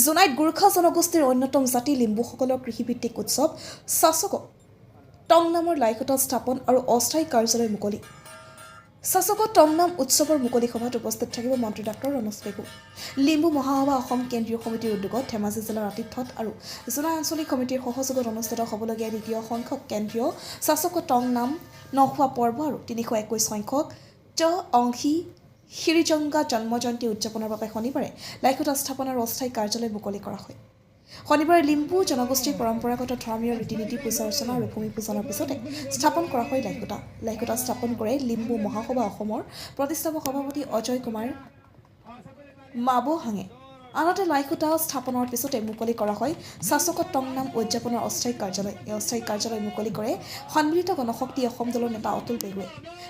জোনাইত গোৰ্খা জনগোষ্ঠীৰ অন্যতম জাতি লিম্বুসকলৰ কৃষিভিত্তিক উৎসৱ চাচক টং নামৰ লাইখুটা স্থাপন আৰু অস্থায়ী কাৰ্যালয় মুকলি। চাচক টং নাম উৎসৱৰ মুকলি সভাত উপস্থিত থাকিব মন্ত্ৰী ডাক্তৰ ৰণোজ পেগু। লিম্বু মহাসভা অসম কেন্দ্ৰীয় সমিতিৰ উদ্যোগত ধেমাজি জিলাৰ আতিথ্যত আৰু জোনাই আঞ্চলিক সমিতিৰ সহযোগত অনুষ্ঠিত হ'বলগীয়া দ্বিতীয় সংখ্যক কেন্দ্ৰীয় চাচক টং নাম নখোৱা পৰ্ব আৰু 321 সংখ্যক ট অংশী হিৰিজংগা জন্ম জয়ন্তী উদযাপনৰ বাবে শনিবাৰে লাইখুটা স্থাপন আৰু অস্থায়ী কাৰ্যালয় মুকলি কৰা হয়। শনিবাৰে লিম্বু জনগোষ্ঠীৰ পৰম্পৰাগত ধৰ্মীয় ৰীতি নীতি পূজা অৰ্চনা আৰু ভূমি পূজনৰ পিছতে স্থাপন কৰা হয় লাইখুটা স্থাপন কৰে লিম্বু মহাসভা অসমৰ প্ৰতিষ্ঠাপক সভাপতি অজয় কুমাৰ মাবহাঙে। আনহাতে লাইখুটা স্থাপনৰ পিছতে মুকলি কৰা হয় চাচক টং নাম উদযাপনৰ অস্থায়ী কাৰ্যালয়। এই অস্থায়ী কাৰ্যালয় মুকলি কৰে সন্মিলিত গণশক্তি অসম দলৰ নেতা অতুল পেগুৱে।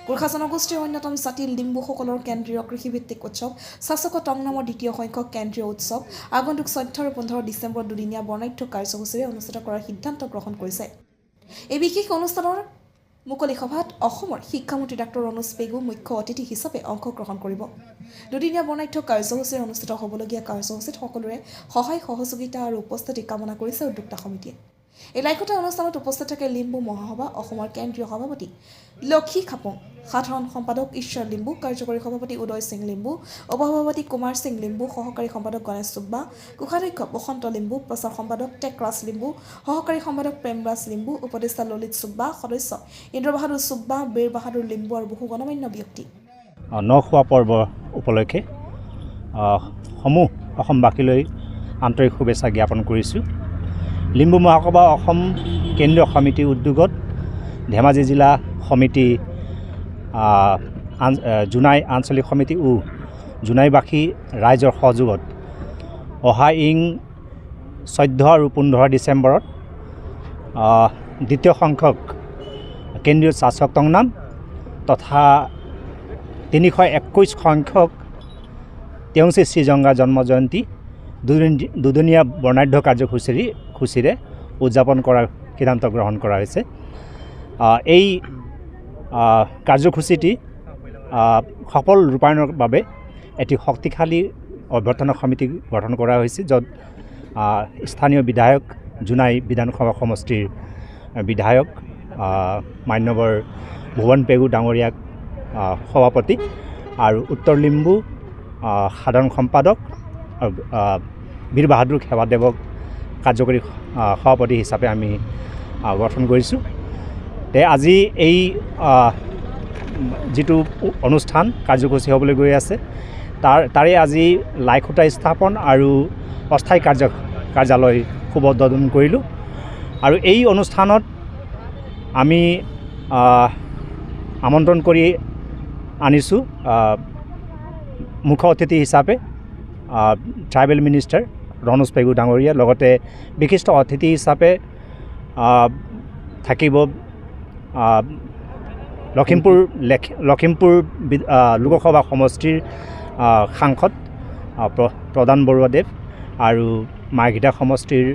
গোৰ্খা জনগোষ্ঠীৰ অন্যতম জাতি লিম্বুসকলৰ কেন্দ্ৰীয় কৃষিভিত্তিক উৎসৱ চাচক টং নামৰ দ্বিতীয় সংখ্যক কেন্দ্ৰীয় উৎসৱ আগন্তুক 14 আৰু 15 ডিচেম্বৰত দুদিনীয়া বৰ্ণাঢ্য কাৰ্যসূচীৰে অনুষ্ঠিত কৰাৰ সিদ্ধান্ত গ্ৰহণ কৰিছে। এই বিশেষ অনুষ্ঠানৰ মুকলি সভাত অসমৰ শিক্ষামন্ত্ৰী ডাক্তৰ ৰণোজ পেগু মুখ্য অতিথি হিচাপে অংশগ্ৰহণ কৰিব। দুদিনীয়া বৰ্ণাঢ্য কাৰ্যসূচীৰে অনুষ্ঠিত হ'বলগীয়া কাৰ্যসূচীত সকলোৰে সহায় সহযোগিতা আৰু উপস্থিতি কামনা কৰিছে উদ্যোক্তা সমিতিয়ে। এই লাইখুটা অনুষ্ঠানত উপস্থিত থাকে লিম্বু মহাসভা অসমৰ কেন্দ্ৰীয় সভাপতি লক্ষী খাপুং, সাধাৰণ সম্পাদক ঈশ্বৰ লিম্বু, কাৰ্যকৰী সভাপতি উদয় সিং লিম্বু, উপসভাপতি কুমাৰ সিং লিম্বু, সহকাৰী সম্পাদক গণেশ চুব্বা, কোষাধ্যক্ষ বসন্ত লিম্বু, প্ৰচাৰ সম্পাদক টেকৰাজ লিম্বু, সহকাৰী সম্পাদক প্ৰেমৰাজ লিম্বু, উপদেষ্টা ললিত চুব্বা, সদস্য ইন্দ্ৰ বাহাদুৰ চুব্বা, বীৰ বাহাদুৰ লিম্বু আৰু বহু গণমান্য ব্যক্তি। নখোৱা পৰ্ব উপলক্ষে সমূহ অসমবাসীলৈ আন্তৰিক শুভেচ্ছা জ্ঞাপন কৰিছোঁ। লিম্বু মহাসভা অসম কেন্দ্ৰীয় সমিতিৰ উদ্যোগত ধেমাজি জিলা সমিতি জোনাই আঞ্চলিক সমিতি জোনাইবাসী ৰাইজৰ সহযোগত অহা 14 আৰু 15 ডিচেম্বৰত দ্বিতীয় সংখ্যক কেন্দ্ৰীয় চাচক টং নাম তথা 321 সংখ্যক তেংচি শ্ৰীজংগা জন্ম জয়ন্তী দুদিনীয়া বৰ্ণাঢ্য কাৰ্যসূচীৰে উদযাপন কৰাৰ সিদ্ধান্ত গ্ৰহণ কৰা হৈছে। এই কাৰ্যসূচীটি সফল ৰূপায়ণৰ বাবে এটি শক্তিশালী অভ্যৰ্থনা সমিতি গঠন কৰা হৈছে, য'ত স্থানীয় বিধায়ক জোনাই বিধানসভা সমষ্টিৰ বিধায়ক মান্যবৰ ভুৱন পেগু ডাঙৰীয়াক সভাপতি আৰু উত্তৰ লিম্বু সাধাৰণ সম্পাদক বীৰ বাহাদুৰ সেৱাদেৱক কাৰ্যকৰী সভাপতি হিচাপে আমি গঠন কৰিছোঁ। আজি এই যিটো অনুষ্ঠান কাৰ্যসূচী হ'বলৈ গৈ আছে তাৰে আজি লাইখুটা স্থাপন আৰু অস্থায়ী কাৰ্যালয় শুভ উদ্বোধন কৰিলোঁ। আৰু এই অনুষ্ঠানত আমি আমন্ত্ৰণ কৰি আনিছোঁ মুখ্য অতিথি হিচাপে ট্ৰাইবেল মিনিষ্টাৰ ৰণোজ পেগু ডাঙৰীয়া, লগতে বিশিষ্ট অতিথি হিচাপে থাকিব লখিমপুৰ লোকসভা সমষ্টিৰ সাংসদ প্ৰদান বৰুৱাদেৱ আৰু মাৰ্ঘেৰিটা সমষ্টিৰ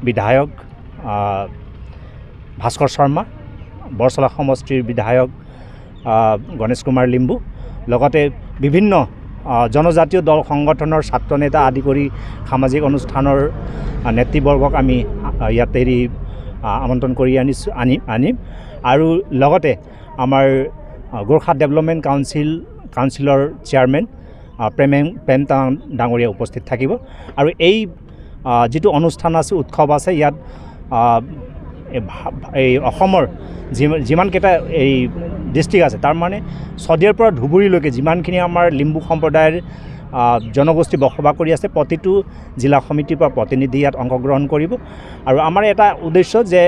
বিধায়ক ভাস্কৰ শৰ্মা, বৰচলা সমষ্টিৰ বিধায়ক গণেশ কুমাৰ লিম্বু, লগতে বিভিন্ন জনজাতীয় দল সংগঠনৰ ছাত্ৰ নেতা আদি কৰি সামাজিক অনুষ্ঠানৰ নেতৃবৰ্গক আমি ইয়াত এৰি আমন্ত্ৰণ কৰি আনিম। আৰু লগতে আমাৰ গোৰ্খা ডেভেলপমেণ্ট কাউন্সিলৰ চেয়াৰমেন প্ৰেম তাং ডাঙৰীয়া উপস্থিত থাকিব। আৰু এই যিটো অনুষ্ঠান আছে, উৎসৱ আছে, ইয়াত এই অসমৰ যিমানকেইটা এই ডিষ্ট্ৰিক্ট আছে তাৰ মানে চদিয়াৰ পৰা ধুবুৰীলৈকে যিমানখিনি আমাৰ লিম্বু সম্প্ৰদায়ৰ জনগোষ্ঠী বসবাস কৰি আছে, প্ৰতিটো জিলা সমিতিৰ পৰা প্ৰতিনিধি ইয়াত অংশগ্ৰহণ কৰিব। আৰু আমাৰ এটা উদ্দেশ্য যে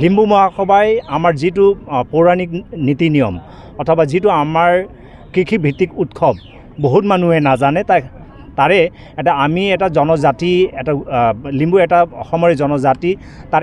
লিম্বু মহাসভাই আমাৰ যিটো পৌৰাণিক নীতি নিয়ম অথবা যিটো আমাৰ কৃষিভিত্তিক উৎসৱ বহুত মানুহে নাজানে, তাৰে আমি এটা জনজাতি, এটা লিম্বু এটা অসমৰে জনজাতি, তাৰে